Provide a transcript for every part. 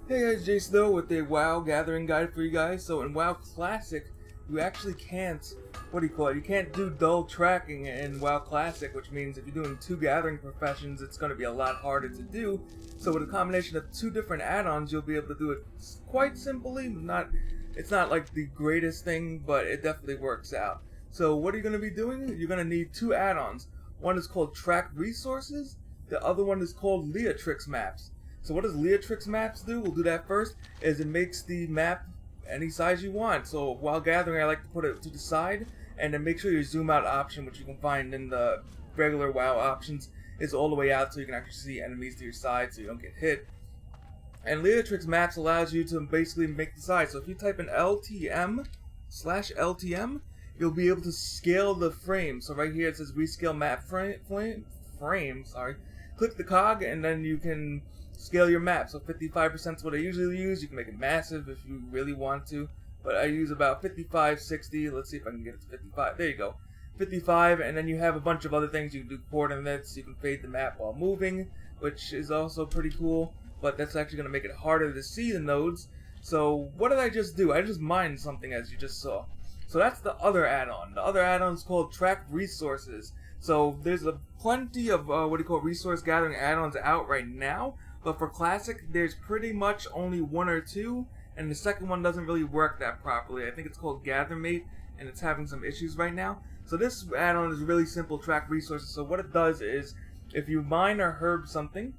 Hey guys, Jsnow with a WoW gathering guide for you guys. So in WoW Classic, you actually can't, you can't do dull tracking in WoW Classic, which means if you're doing two gathering professions, it's going to be a lot harder to do. So with a combination of two different add-ons, you'll be able to do it quite simply. It's not like the greatest thing, but it definitely works out. So what are you going to be doing? You're going to need two add-ons. One is called Track Resources, the other one is called Leatrix Maps. So what does Leatrix Maps do? We'll do that first. Is it makes the map any size you want. So while gathering, I like to put it to the side, and then make sure your zoom out option, which you can find in the regular WoW options, is all the way out so you can actually see enemies to your side so you don't get hit. And Leatrix Maps allows you to basically make the size. So if you type in LTM/LTM, you'll be able to scale the frame. So right here it says rescale map frame. Click the cog and then you can scale your map. So 55% is what I usually use. You can make it massive if you really want to, but I use about 55, 60. Let's see if I can get it to 55. There you go, 55. And then you have a bunch of other things. You can do coordinates. You can fade the map while moving, which is also pretty cool, but that's actually going to make it harder to see the nodes. So what did I just do? I just mined something, as you just saw. So that's the other add-on. The other add-on is called Track Resources. So there's plenty of resource gathering add-ons out right now. But for Classic, there's pretty much only one or two, and the second one doesn't really work that properly. I think it's called Gathermate, and it's having some issues right now. So this add-on is really simple, Track Resources. So what it does is, if you mine or herb something,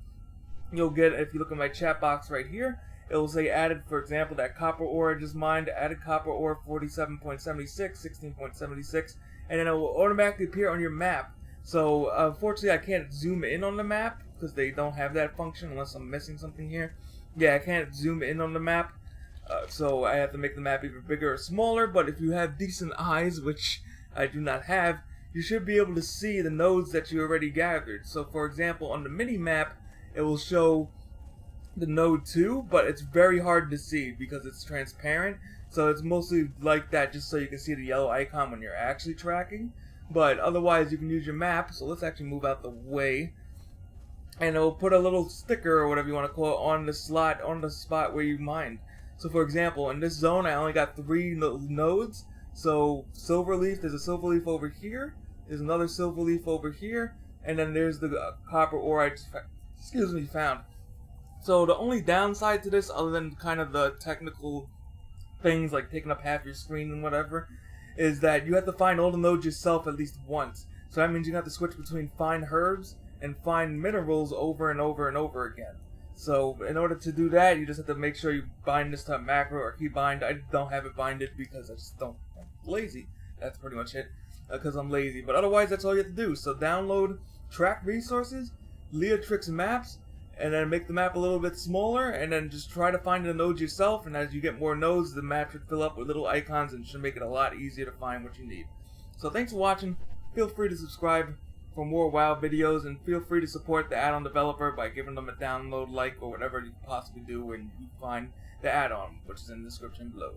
you'll get, if you look at my chat box right here, it will say added, for example, that copper ore I just mined, added copper ore 47.76, 16.76, and then it will automatically appear on your map. So unfortunately I can't zoom in on the map, because they don't have that function unless I'm missing something here. Yeah, I can't zoom in on the map, so I have to make the map either bigger or smaller, but if you have decent eyes, which I do not have, you should be able to see the nodes that you already gathered. So for example, on the mini-map, it will show the node 2, but it's very hard to see because it's transparent, so it's mostly like that just so you can see the yellow icon when you're actually tracking. But otherwise, you can use your map, so let's actually move out the way. And it will put a little sticker or whatever you want to call it on the slot, on the spot where you mined. So for example, in this zone I only got 3 nodes. So Silverleaf, there's a Silverleaf over here, there's another Silverleaf over here, and then there's the copper ore I just found. So the only downside to this, other than kind of the technical things like taking up half your screen and whatever, is that you have to find all the nodes yourself at least once. So that means you have to switch between find herbs and find minerals over and over and over again. So in order to do that, you just have to make sure you bind this to a macro or key bind. I don't have it binded because I'm lazy. That's pretty much it, because I'm lazy. But otherwise, that's all you have to do. So download Track Resources, Leatrix Maps, and then make the map a little bit smaller, and then just try to find the nodes yourself. And as you get more nodes, the map should fill up with little icons and should make it a lot easier to find what you need. So thanks for watching. Feel free to subscribe for more WoW videos, and feel free to support the add-on developer by giving them a download, like, or whatever you can possibly do when you find the add-on, which is in the description below.